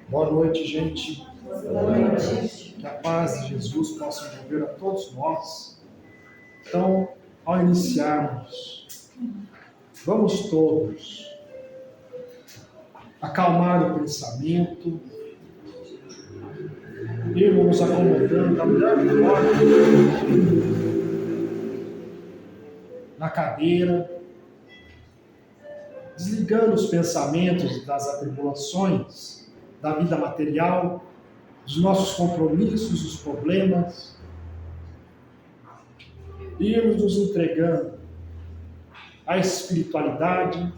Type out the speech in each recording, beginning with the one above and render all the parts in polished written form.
Boa noite, gente. Boa noite. Que a paz de Jesus possa envolver a todos nós. Então, ao iniciarmos, vamos todos acalmar o pensamento, irmos nos acomodando da melhor forma na cadeira, desligando os pensamentos das atribulações da vida material, dos nossos compromissos, dos problemas, e irmos nos entregando à espiritualidade,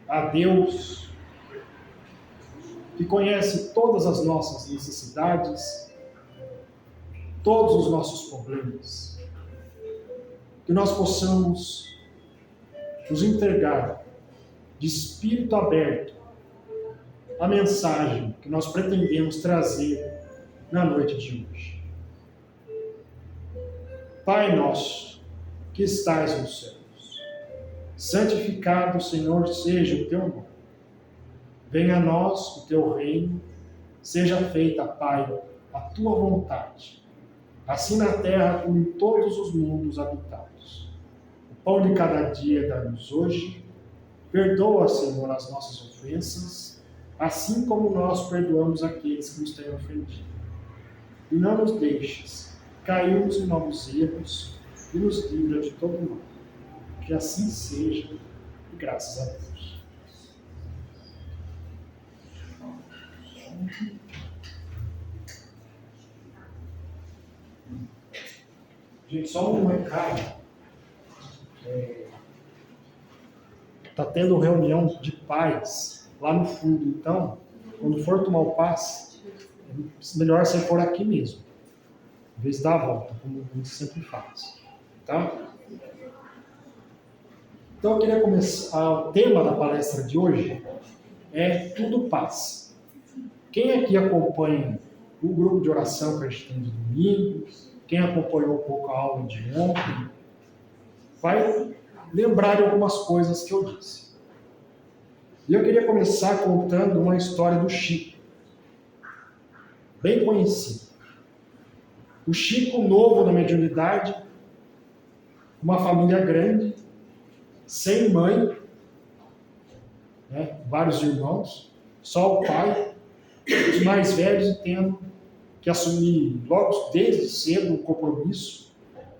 a Deus, que conhece todas as nossas necessidades, todos os nossos problemas. Que nós possamos nos entregar de espírito aberto a mensagem que nós pretendemos trazer na noite de hoje. Pai nosso, que estais nos céus, santificado, Senhor, seja o teu nome. Venha a nós o teu reino, seja feita, Pai, a tua vontade, assim na terra como em todos os mundos habitados. O pão de cada dia dá-nos hoje, perdoa, Senhor, as nossas ofensas, assim como nós perdoamos aqueles que nos têm ofendido. E não nos deixes cairmos em novos erros e nos livra de todo mal. Que assim seja, e graças a Deus. Gente, só um recado. Está tendo reunião de pais lá no fundo, então, quando for tomar o passe, é melhor você for aqui mesmo, em vez de dar a volta, como a gente sempre faz. Tá? Então, eu queria começar. O tema da palestra de hoje é Tudo Paz. Quem aqui acompanha o grupo de oração que a gente tem de domingo, quem acompanhou um pouco a aula de ontem, vai lembrar de algumas coisas que eu disse. E eu queria começar contando uma história do Chico, bem conhecido. O Chico, novo na mediunidade, uma família grande, sem mãe, né, vários irmãos, só o pai, os mais velhos tendo que assumir logo desde cedo o compromisso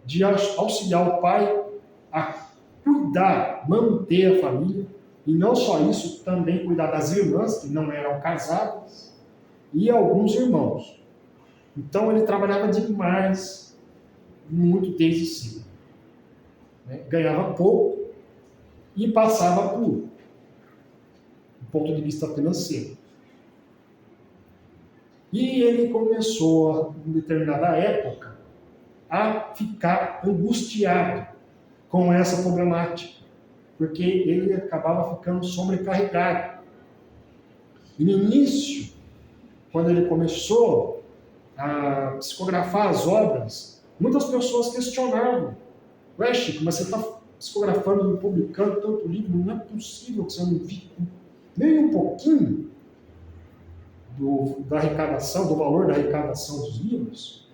de auxiliar o pai a cuidar, manter a família, e não só isso, também cuidar das irmãs, que não eram casadas, e alguns irmãos. Então ele trabalhava demais, muito desde cedo. Né? Ganhava pouco e passava por, do ponto de vista financeiro. E ele começou, em determinada época, a ficar angustiado com essa problemática, porque ele acabava ficando sobrecarregado. E no início, quando ele começou a psicografar as obras, muitas pessoas questionavam: ué, Chico, mas você está psicografando e publicando tanto livro, não é possível que você não fique nem um pouquinho da arrecadação, do valor da arrecadação dos livros?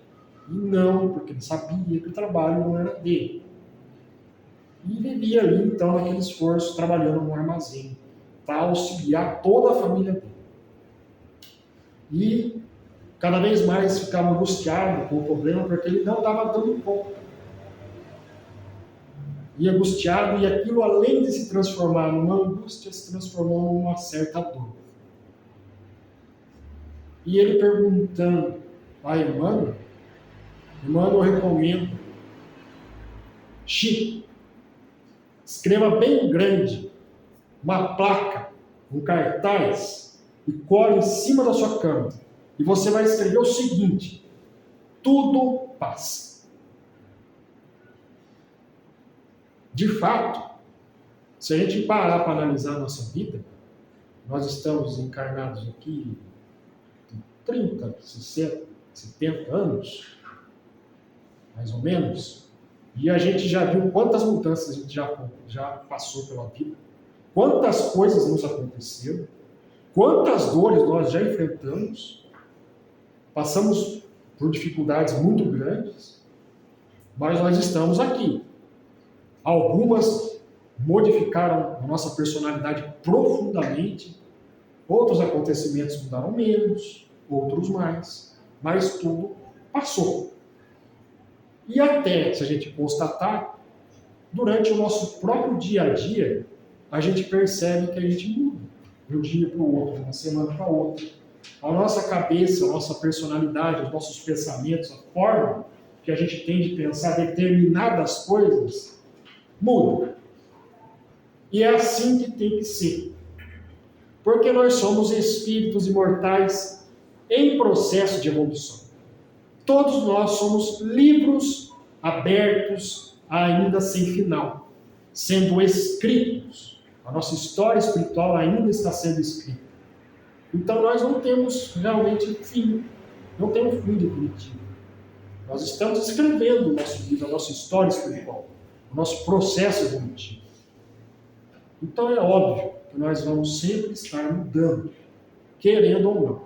E não, porque ele sabia que o trabalho não era dele. E vivia ali, então, naquele esforço, trabalhando no armazém, para auxiliar toda a família dele. E cada vez mais ficava angustiado com o problema, porque ele não estava dando conta. E angustiado, e aquilo, além de se transformar numa angústia, se transformou numa certa dor. E ele perguntando a Emmanuel, eu recomendo: Chico, escreva bem grande uma placa, um cartaz, e cole em cima da sua cama. E você vai escrever o seguinte: tudo passa. De fato, se a gente parar para analisar a nossa vida, nós estamos encarnados aqui 30, 60, 70 anos, mais ou menos, e a gente já viu quantas mudanças a gente já passou pela vida, quantas coisas nos aconteceram, Quantas dores nós já enfrentamos, passamos por dificuldades muito grandes, mas nós estamos aqui. Algumas modificaram a nossa personalidade profundamente, outros acontecimentos mudaram menos, outros mais, mas tudo passou. E até, se a gente constatar, durante o nosso próprio dia a dia, a gente percebe que a gente muda de um dia para o outro, de uma semana para outra. A nossa cabeça, a nossa personalidade, os nossos pensamentos, a forma que a gente tem de pensar determinadas coisas, muda. E é assim que tem que ser. Porque nós somos espíritos imortais em processo de evolução. Todos nós somos livros abertos ainda sem final, sendo escritos. A nossa história espiritual ainda está sendo escrita. Então nós não temos realmente fim, não temos fim definitivo. Nós estamos escrevendo o nosso livro, a nossa história espiritual, o nosso processo evolutivo. Então é óbvio que nós vamos sempre estar mudando, querendo ou não.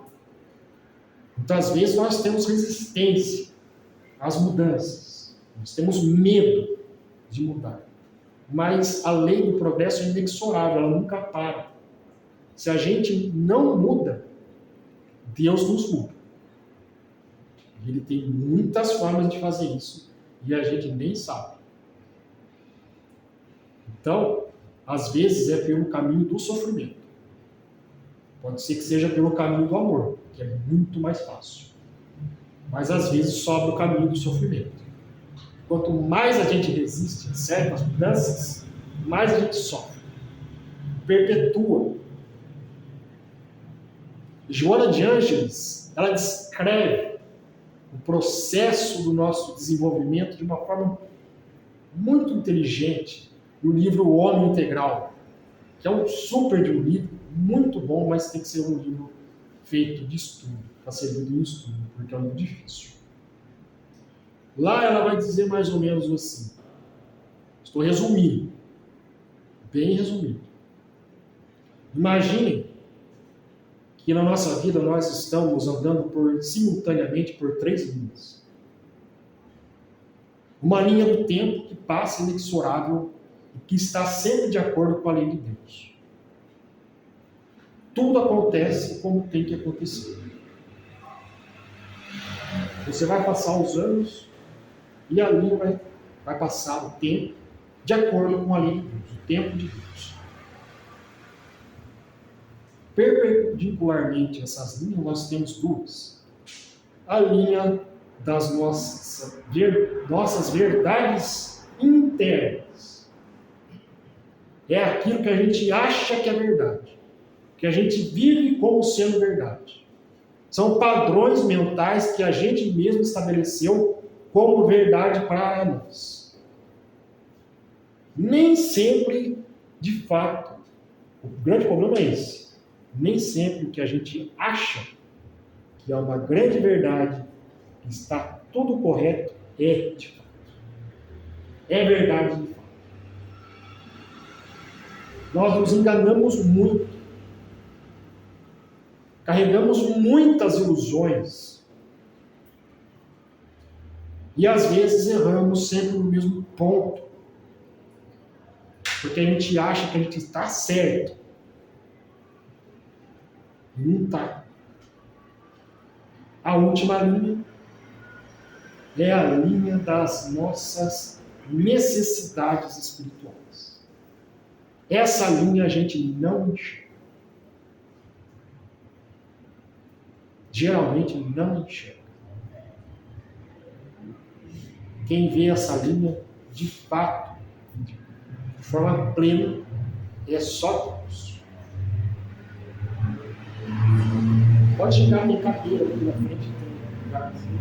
Muitas vezes nós temos resistência às mudanças, nós temos medo de mudar. Mas a lei do progresso é inexorável, ela nunca para. Se a gente não muda, Deus nos muda. Ele tem muitas formas de fazer isso e a gente nem sabe. Então, às vezes é pelo caminho do sofrimento. Pode ser que seja pelo caminho do amor, que é muito mais fácil. Mas às vezes sobra o caminho do sofrimento. Quanto mais a gente resiste a certas mudanças, mais a gente sofre. Perpetua. Joana de Ângeles, ela descreve o processo do nosso desenvolvimento de uma forma muito inteligente no livro O Homem Integral, que é um super de um livro, muito bom, mas tem que ser um livro feito de estudo, para ser lido em estudo, porque é um livro difícil. Lá ela vai dizer mais ou menos assim, estou resumindo, bem resumido. Imaginem que na nossa vida nós estamos andando simultaneamente por 3 linhas. Uma linha do tempo que passa inexorável e que está sempre de acordo com a lei de Deus. Tudo acontece como tem que acontecer. Você vai passar os anos e a linha vai passar o tempo de acordo com a lei de Deus, o tempo de Deus. Perpendicularmente a essas linhas, nós temos duas. A linha das nossas verdades internas. É aquilo que a gente acha que é verdade, que a gente vive como sendo verdade. São padrões mentais que a gente mesmo estabeleceu como verdade para nós. Nem sempre, de fato, o grande problema é esse. Nem sempre o que a gente acha que é uma grande verdade, que está tudo correto, é de fato. É verdade de fato. Nós nos enganamos muito. Carregamos muitas ilusões. E às vezes erramos sempre no mesmo ponto. Porque a gente acha que a gente está certo. E não está. A última linha é a linha das nossas necessidades espirituais. Essa linha a gente não enxerga. Geralmente não enxerga. Quem vê essa linha, de fato, de forma plena, é só Deus. Pode chegar, tem cadeira aqui na frente, tem lugar assim.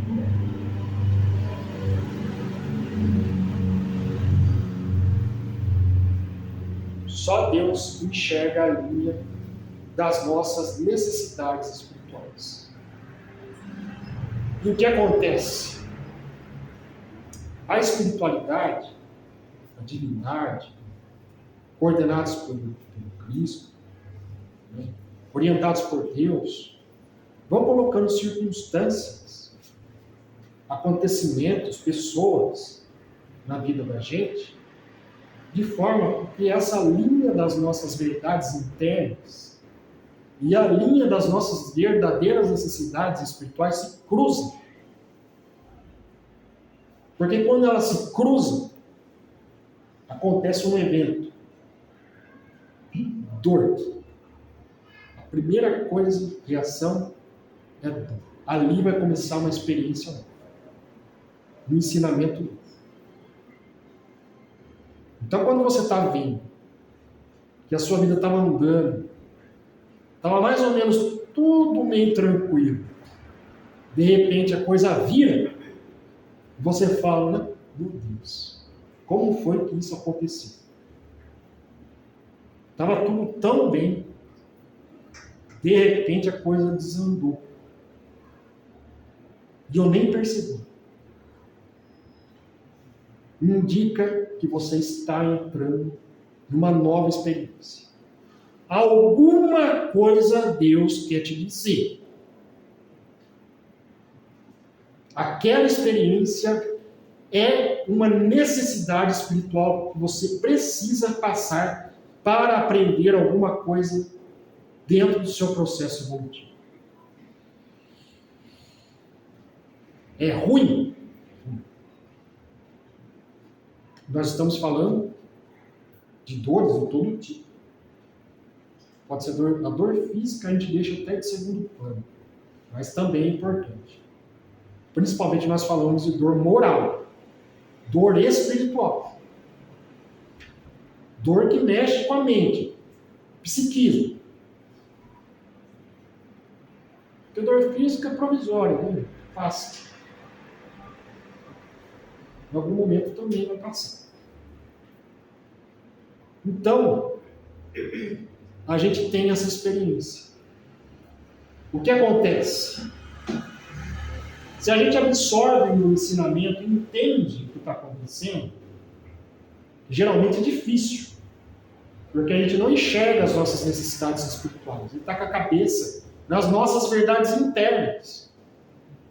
Só Deus enxerga a linha das nossas necessidades espirituais. E o que acontece? A espiritualidade, a divindade, coordenados pelo Cristo, né? orientados por Deus, vão colocando circunstâncias, acontecimentos, pessoas na vida da gente, de forma que essa linha das nossas verdades internas e a linha das nossas verdadeiras necessidades espirituais se cruzem. Porque quando elas se cruzam, acontece um evento. Dor. A primeira coisa, reação, é dor. Ali vai começar uma experiência nova. Um ensinamento novo. Então, quando você está vendo que a sua vida estava andando, estava mais ou menos tudo meio tranquilo, de repente a coisa vira, você fala, né? Meu Deus, como foi que isso aconteceu? Estava tudo tão bem, de repente a coisa desandou. E eu nem percebi. Indica que você está entrando numa nova experiência. Alguma coisa Deus quer te dizer. Aquela experiência é uma necessidade espiritual que você precisa passar para aprender alguma coisa dentro do seu processo evolutivo. É ruim? Nós estamos falando de dores de todo tipo. Pode ser a dor física, a gente deixa até de segundo plano, mas também é importante. Principalmente nós falamos de dor moral, dor espiritual, dor que mexe com a mente, psiquismo. Porque dor física é provisória, né? Passa. Em algum momento também vai passar. Então, a gente tem essa experiência. O que acontece? Se a gente absorve o ensinamento e entende o que está acontecendo, geralmente é difícil, porque a gente não enxerga as nossas necessidades espirituais. A gente está com a cabeça nas nossas verdades internas,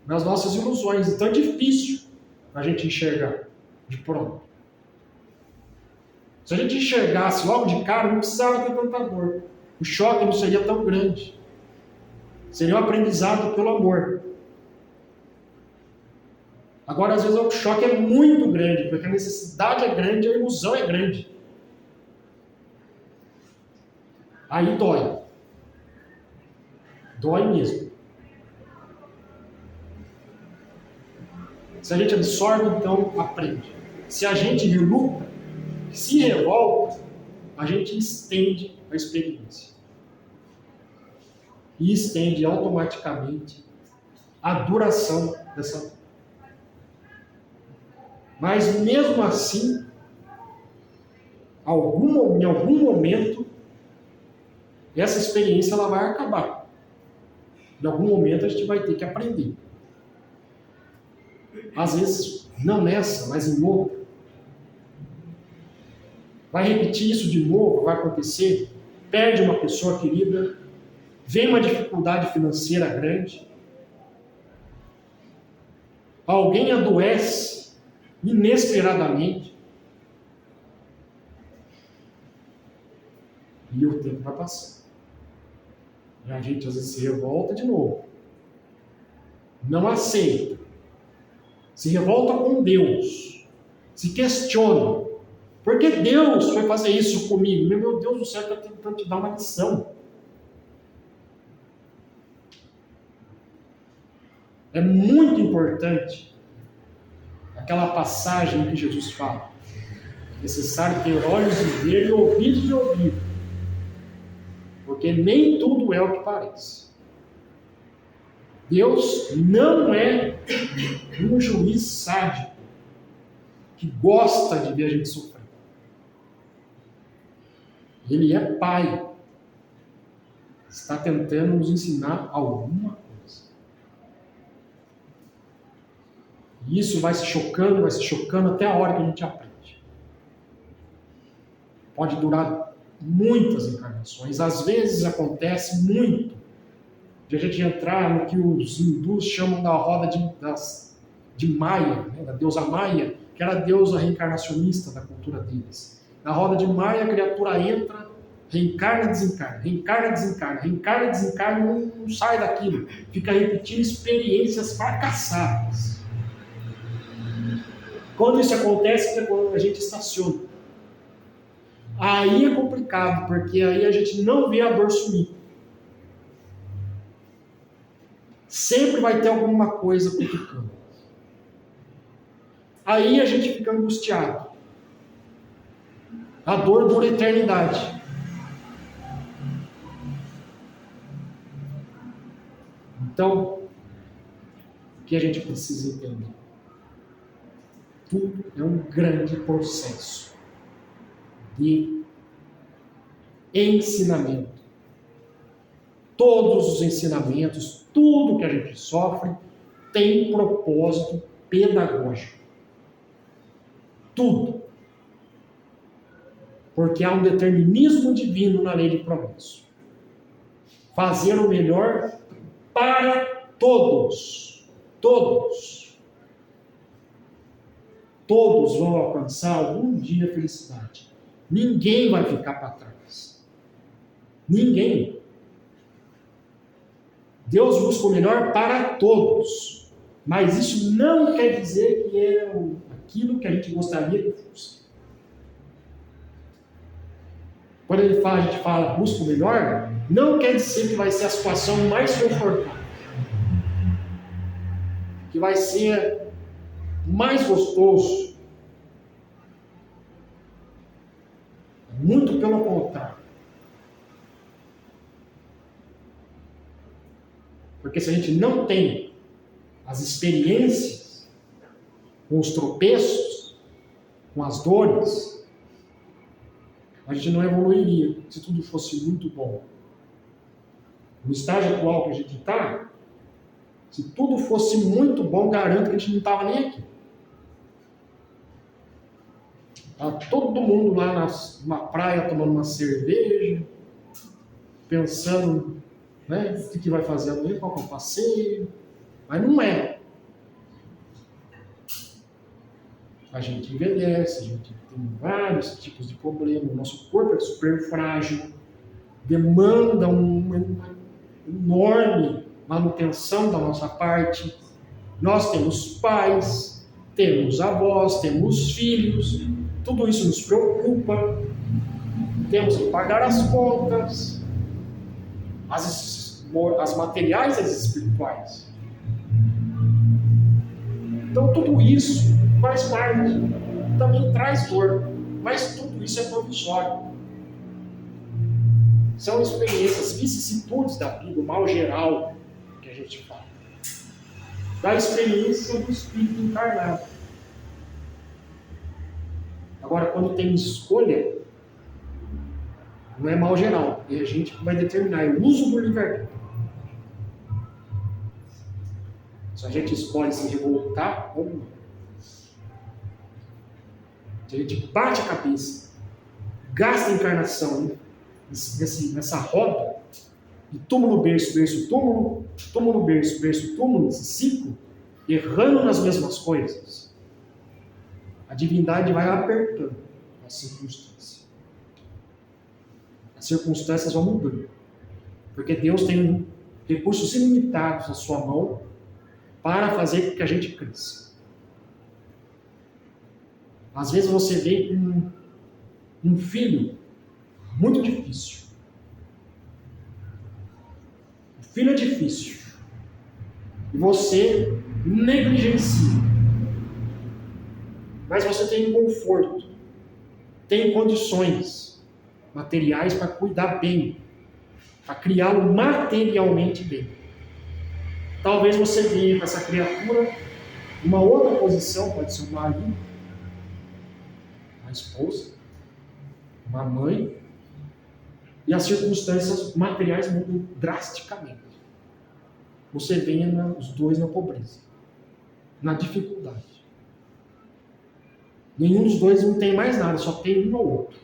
nas nossas ilusões. Então é difícil a gente enxergar de pronto. Se a gente enxergasse logo de cara, não precisava ter tanta dor. O choque não seria tão grande. Seria um aprendizado pelo amor. Agora, às vezes, o choque é muito grande, porque a necessidade é grande, a ilusão é grande. Aí dói. Dói mesmo. Se a gente absorve, então aprende. Se a gente reluta, se revolta, a gente estende a experiência. E estende automaticamente a duração dessa dor. Mas mesmo assim, em algum momento, essa experiência ela vai acabar. Em algum momento a gente vai ter que aprender. Às vezes, não nessa, mas em outra. Vai repetir isso de novo, vai acontecer, perde uma pessoa querida, vem uma dificuldade financeira grande, alguém adoece inesperadamente, e o tempo vai passar. E a gente às vezes se revolta de novo, não aceita, se revolta com Deus, se questiona. Por que Deus foi fazer isso comigo? Meu Deus do céu, está tentando te dar uma lição. É muito importante aquela passagem que Jesus fala. É necessário ter olhos de ver e ouvidos de ouvir. Porque nem tudo é o que parece. Deus não é um juiz sádico que gosta de ver a gente sofrer. Ele é Pai. Está tentando nos ensinar alguma coisa. E isso vai se chocando até a hora que a gente aprende. Pode durar muitas encarnações. Às vezes acontece muito de a gente entrar no que os hindus chamam da roda de Maia, né, da deusa Maia, que era a deusa reencarnacionista da cultura deles. Na roda de Maia, a criatura entra, reencarna, desencarna, reencarna, desencarna, reencarna, desencarna, não sai daquilo. Fica repetindo experiências fracassadas. Quando isso acontece, é quando a gente estaciona. Aí é complicado, porque aí a gente não vê a dor sumir. Sempre vai ter alguma coisa complicando. Aí a gente fica angustiado. A dor dura a eternidade. Então, o que a gente precisa entender? Tudo é um grande processo de ensinamento. Todos os ensinamentos, tudo que a gente sofre, tem propósito pedagógico. Tudo. Porque há um determinismo divino na lei de progresso. Fazer o melhor para todos. Todos. Todos vão alcançar algum dia a felicidade. Ninguém vai ficar para trás. Ninguém. Deus busca o melhor para todos. Mas isso não quer dizer que é aquilo que a gente gostaria que fosse. Quando a gente fala busca o melhor, não quer dizer que vai ser a situação mais confortável. Que vai ser mais gostoso. Muito pelo contrário. Porque se a gente não tem as experiências, com os tropeços, com as dores, a gente não evoluiria se tudo fosse muito bom. No estágio atual que a gente está, se tudo fosse muito bom, garanto que a gente não estava nem aqui. Tá todo mundo lá na praia tomando uma cerveja, pensando, né, o que vai fazer amanhã, qual que é o passeio. Mas não é. A gente envelhece, a gente tem vários tipos de problemas, o nosso corpo é super frágil, demanda uma enorme manutenção da nossa parte. Nós temos pais, temos avós, temos filhos, tudo isso nos preocupa, temos que pagar as contas, as materiais e as espirituais. Então tudo isso faz parte, também traz dor, mas tudo isso é provisório. São experiências, vicissitudes da vida, o mal geral que a gente fala. Da experiência do espírito encarnado. Agora, quando tem escolha, não é mal geral, é a gente que vai determinar, é o uso do livre-arbítrio. Se a gente escolhe se revoltar ou não. Se a gente bate a cabeça, gasta a encarnação nessa roda, de túmulo, berço, berço, túmulo, túmulo, berço, berço, túmulo, esse ciclo, errando nas mesmas coisas, a divindade vai apertando as circunstâncias. As circunstâncias vão mudando. Porque Deus tem recursos ilimitados na sua mão para fazer com que a gente cresça. Às vezes você vê um filho muito difícil. O filho é difícil. E você negligencia. Mas você tem conforto. Tem condições materiais para cuidar bem. Para criá-lo materialmente bem. Talvez você venha com essa criatura numa outra posição, pode ser um marido, uma esposa, uma mãe, e as circunstâncias materiais mudam drasticamente. Você venha os dois na pobreza, na dificuldade. Nenhum dos dois não tem mais nada, só tem um ou outro.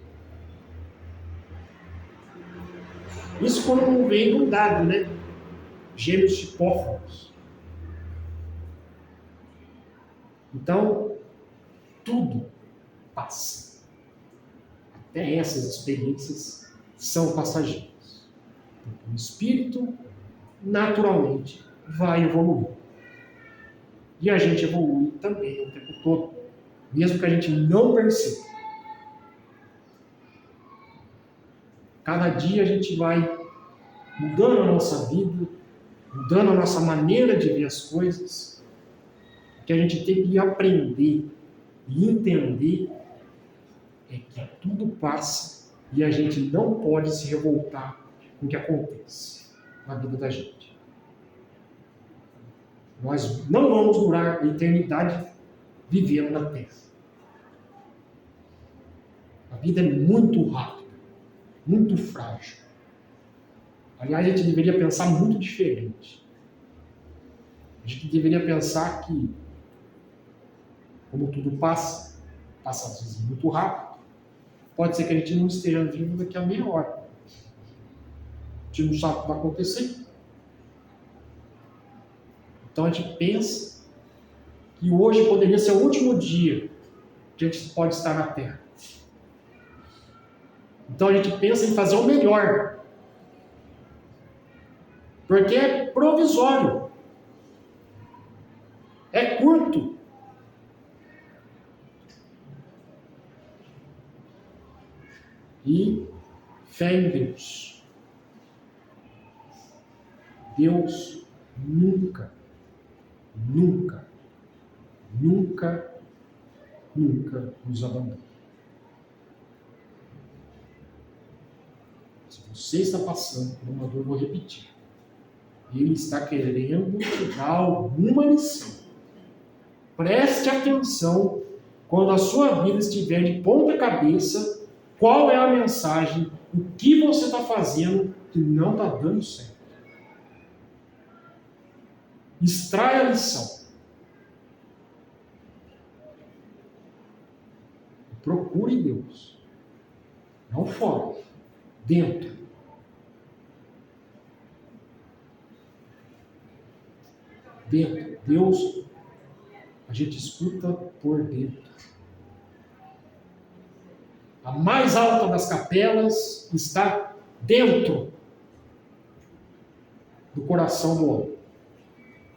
Isso quando não vem inundado, né? Gêmeos tipófagos. Então, tudo passa. Até essas experiências são passageiras. O espírito, naturalmente, vai evoluir. E a gente evolui também o tempo todo, mesmo que a gente não perceba. Cada dia a gente vai mudando a nossa vida, mudando a nossa maneira de ver as coisas, que a gente tem que aprender e entender é que tudo passa e a gente não pode se revoltar com o que acontece na vida da gente. Nós não vamos durar a eternidade vivendo na Terra. A vida é muito rápida, muito frágil. Aliás, a gente deveria pensar muito diferente. A gente deveria pensar que, como tudo passa às vezes muito rápido, pode ser que a gente não esteja vivo daqui a meia hora. A gente não sabe o que vai acontecer. Então a gente pensa que hoje poderia ser o último dia que a gente pode estar na Terra. Então a gente pensa em fazer o melhor. Porque é provisório. É curto. E fé em Deus. Deus nunca nos abandona. Se você está passando por uma dor, vou repetir. Ele está querendo te dar alguma lição. Preste atenção quando a sua vida estiver de ponta cabeça, qual é a mensagem, o que você está fazendo que não está dando certo. Extraia a lição. Procure Deus. Não fora, dentro. Dentro. Deus, a gente escuta por dentro. A mais alta das capelas está dentro do coração do homem.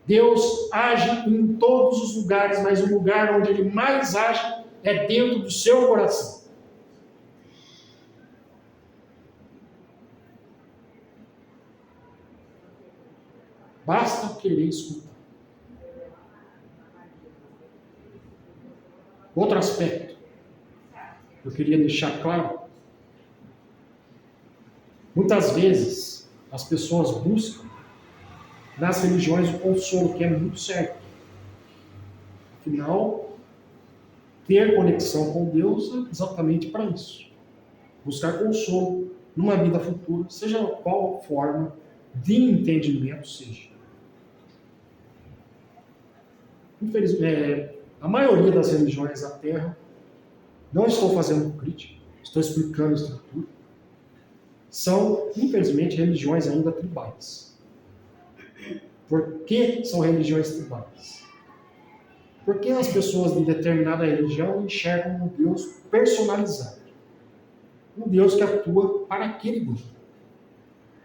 Deus age em todos os lugares, mas o lugar onde ele mais age é dentro do seu coração. Basta querer escutar. Outro aspecto que eu queria deixar claro. Muitas vezes as pessoas buscam nas religiões o consolo, que é muito certo. Afinal, ter conexão com Deus é exatamente para isso. Buscar consolo numa vida futura, seja qual forma de entendimento seja. Infelizmente, a maioria das religiões da Terra, não estou fazendo crítica, estou explicando a estrutura, são, infelizmente, religiões ainda tribais. Por que são religiões tribais? Porque as pessoas de determinada religião enxergam um Deus personalizado. Um Deus que atua para aquele grupo.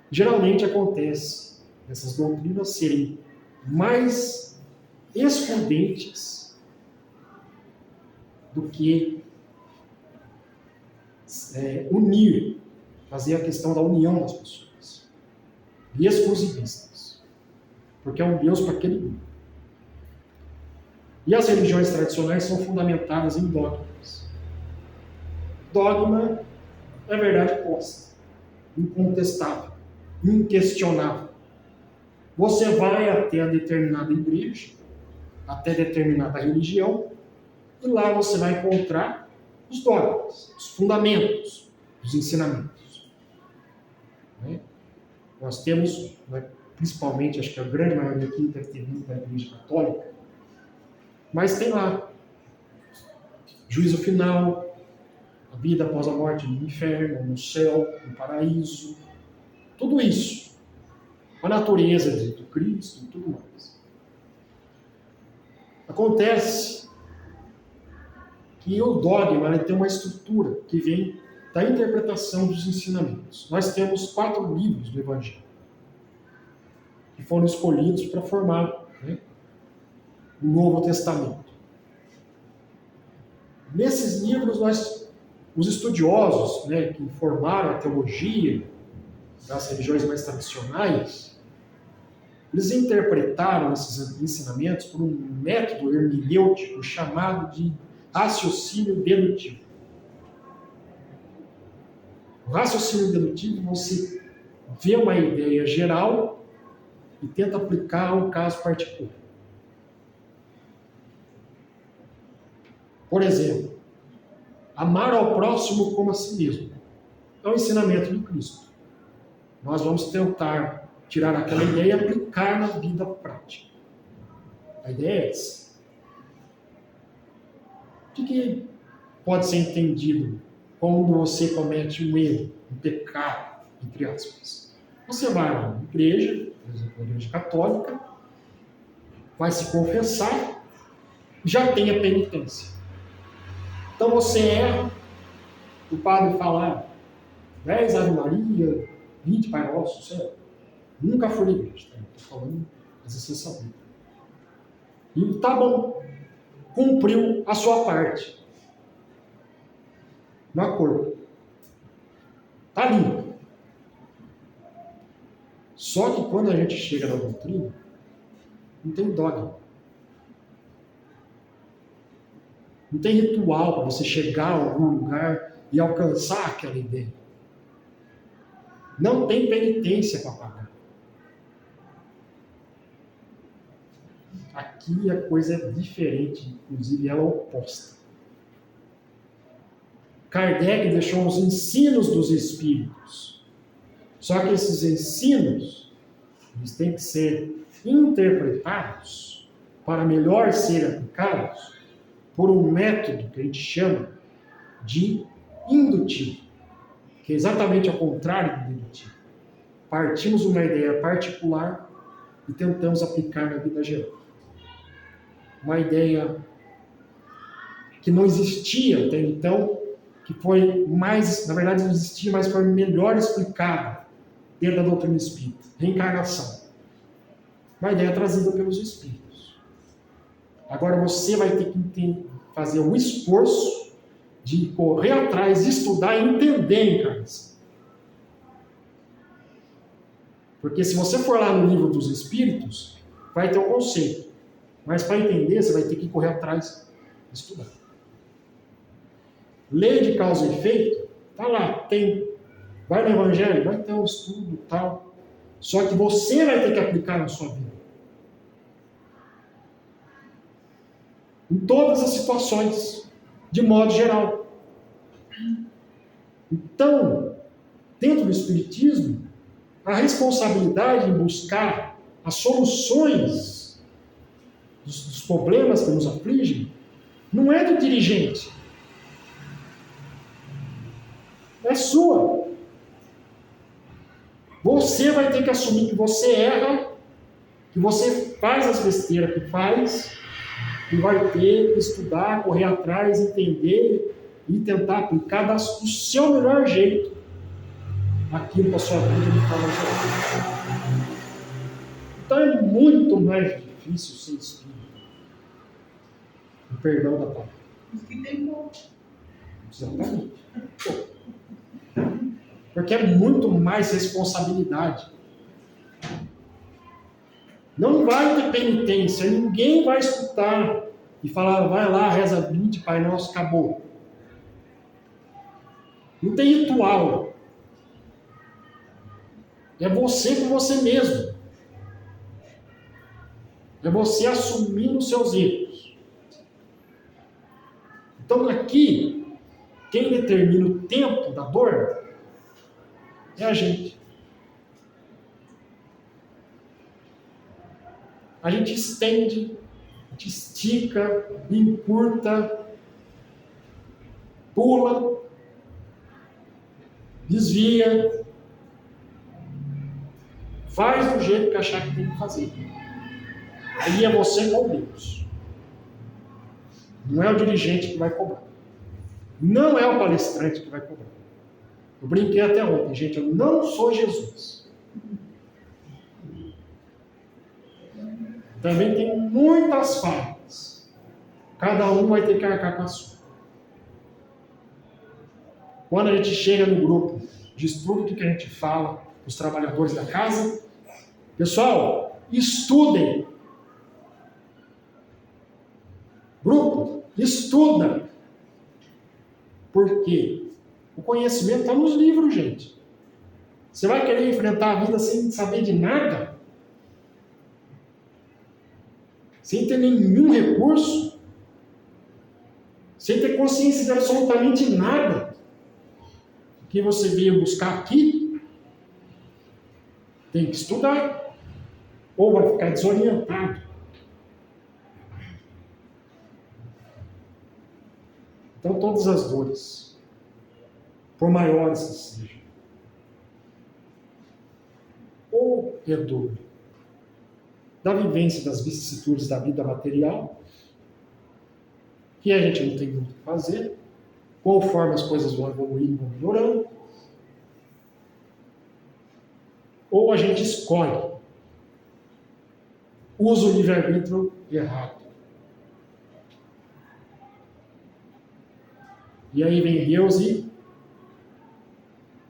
Geralmente acontece essas doutrinas serem mais excludentes do que unir, fazer a questão da união das pessoas. E exclusivistas. Porque é um Deus para aquele grupo. E as religiões tradicionais são fundamentadas em dogmas. Dogma é verdade posta, incontestável, inquestionável. Você vai até a determinada igreja, até determinada religião, e lá você vai encontrar os dogmas, os fundamentos, os ensinamentos. Nós temos, principalmente, acho que a grande maioria aqui deve ter vindo da Igreja Católica, mas tem lá juízo final, a vida após a morte no inferno, no céu, no paraíso, Tudo isso. A natureza do Cristo e tudo mais. Acontece que o dogma ele tem uma estrutura que vem da interpretação dos ensinamentos. Nós temos 4 livros do Evangelho que foram escolhidos para formar, né, o Novo Testamento. Nesses livros, os estudiosos, né, que formaram a teologia das religiões mais tradicionais, eles interpretaram esses ensinamentos por um método hermenêutico chamado de raciocínio dedutivo. O raciocínio dedutivo, você vê uma ideia geral e tenta aplicar a um caso particular. Por exemplo, amar ao próximo como a si mesmo é um ensinamento de Cristo. Nós vamos tentar tirar aquela ideia e aplicar na vida prática. A ideia é essa. O que pode ser entendido quando você comete um erro, um pecado, entre aspas? Você vai a uma igreja, por exemplo, a igreja católica, vai se confessar, já tem a penitência. Então você erra, o padre fala 10 Ave Maria, 20 Pai Nosso, certo? Nunca fui na igreja, tá? Estou falando das essências. E tá bom, cumpriu a sua parte no acordo. Tá limpo. Só que quando a gente chega na doutrina, não tem dogma. Não tem ritual para você chegar a algum lugar e alcançar aquela ideia. Não tem penitência para pagar. Aqui a coisa é diferente, inclusive ela é oposta. Kardec deixou os ensinos dos espíritos. Só que esses ensinos, eles têm que ser interpretados para melhor serem aplicados por um método que a gente chama de indutivo, que é exatamente ao contrário do dedutivo. Partimos de uma ideia particular e tentamos aplicar na vida geral. Uma ideia que não existia até então, que foi mais, na verdade não existia, mas foi melhor explicada dentro da doutrina espírita. Reencarnação. Uma ideia trazida pelos espíritos. Agora você vai ter que fazer um esforço de correr atrás, estudar e entender a encarnação. Porque se você for lá no livro dos espíritos, vai ter um conceito. Mas para entender, você vai ter que correr atrás e estudar. Lei de causa e efeito, tá lá, tem. Vai no Evangelho, vai ter um estudo e tal. Só que você vai ter que aplicar na sua vida. Em todas as situações, de modo geral. Então, dentro do Espiritismo, a responsabilidade em buscar as soluções dos problemas que nos afligem não é do dirigente. É sua. Você vai ter que assumir que você erra, que você faz as besteiras que faz, e vai ter que estudar, correr atrás, entender e tentar aplicar do seu melhor jeito aquilo para a sua vida de forma geral. Então é muito mais difícil ser espírita. O perdão da palavra. Os que tem pouco. Exatamente. Porque é muito mais responsabilidade. Não vai ter penitência, ninguém vai escutar e falar, vai lá, reza 20, Pai Nosso, acabou. Não tem ritual. É você com você mesmo. É você assumindo os seus erros. Então aqui, quem determina o tempo da dor é a gente. A gente estende, a gente estica, encurta, pula, desvia. Faz do jeito que achar que tem que fazer. Aí é você com Deus. Não é o dirigente que vai cobrar. Não é o palestrante que vai cobrar. Eu brinquei até ontem, gente, eu não sou Jesus. Também tem muitas falhas. Cada um vai ter que arcar com a sua. Quando a gente chega no grupo, diz tudo o que a gente fala, os trabalhadores da casa. Pessoal, estudem. Grupo, estuda. Por quê? O conhecimento está nos livros, gente. Você vai querer enfrentar a vida sem saber de nada? Sem ter nenhum recurso? Sem ter consciência de absolutamente nada? O que você veio buscar aqui? Tem que estudar. Ou vai ficar desorientado. Então, todas as dores, por maiores que sejam, ou é dor da vivência das vicissitudes da vida material, que a gente não tem muito o que fazer, conforme as coisas vão evoluindo, vão melhorando, ou a gente escolhe, usa o livre-arbítrio errado. E aí vem Deus e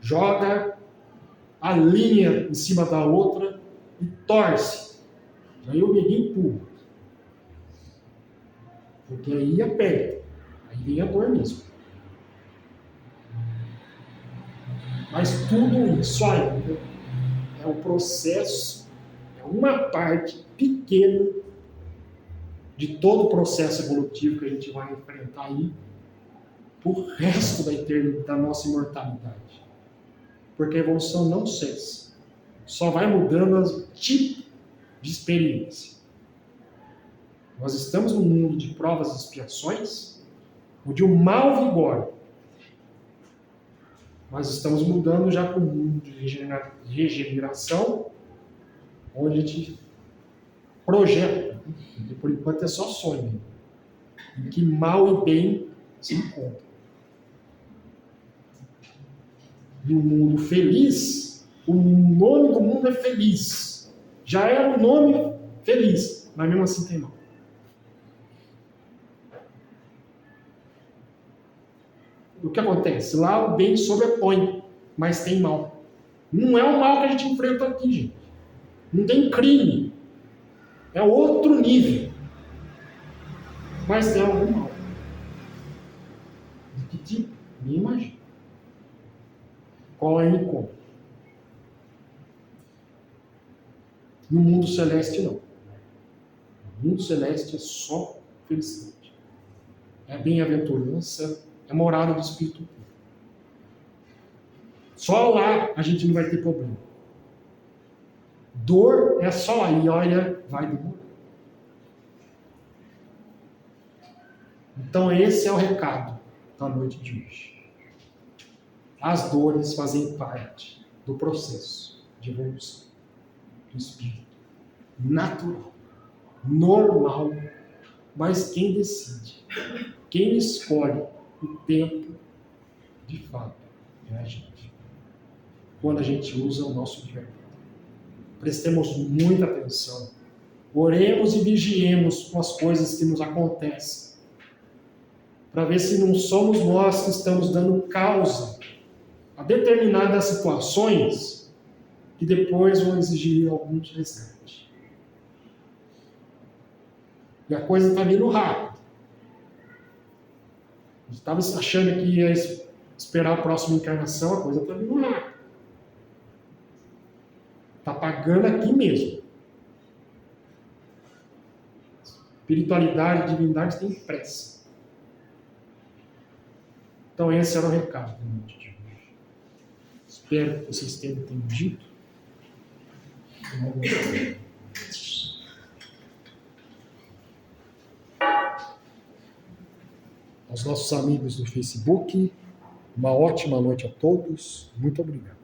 joga a linha em cima da outra e torce. Aí o neguinho pula. Porque aí aperta. Aí vem a dor mesmo. Mas tudo isso ainda é um processo, é uma parte pequena de todo o processo evolutivo que a gente vai enfrentar aí por resto da eternidade, da nossa imortalidade. Porque a evolução não cessa. Só vai mudando o tipo de experiência. Nós estamos num mundo de provas e expiações, onde o mal vigora. Nós estamos mudando já para um mundo de regeneração, onde a gente projeta, e por enquanto é só sonho, em que mal e bem se encontram. E o mundo feliz, o nome do mundo é feliz. Já é um nome feliz, mas mesmo assim tem mal. O que acontece? Lá o bem sobrepõe, mas tem mal. Não é o mal que a gente enfrenta aqui, gente. Não tem crime. É outro nível. Mas tem algum mal. De que tipo? Nem imagino. Qual é o encontro? No mundo celeste, não. No mundo celeste é só felicidade. É bem-aventurança, é morada do Espírito. Só lá a gente não vai ter problema. Dor é só aí, olha, vai demorar. Então esse é o recado da noite de hoje. As dores fazem parte do processo de evolução do espírito. Natural, normal, mas quem decide, quem escolhe o tempo, de fato, é a gente. Quando a gente usa o nosso livre-arbítrio. Prestemos muita atenção. Oremos e vigiemos com as coisas que nos acontecem. Para ver se não somos nós que estamos dando causa a determinadas situações que depois vão exigir algum resgate. E a coisa está vindo rápido. Estava achando que ia esperar a próxima encarnação, a coisa está vindo rápido. Está pagando aqui mesmo. Espiritualidade, divindade tem pressa. Então esse era o recado da noite de hoje. Espero que vocês tenham entendido. Aos nossos amigos do Facebook, uma ótima noite a todos. Muito obrigado.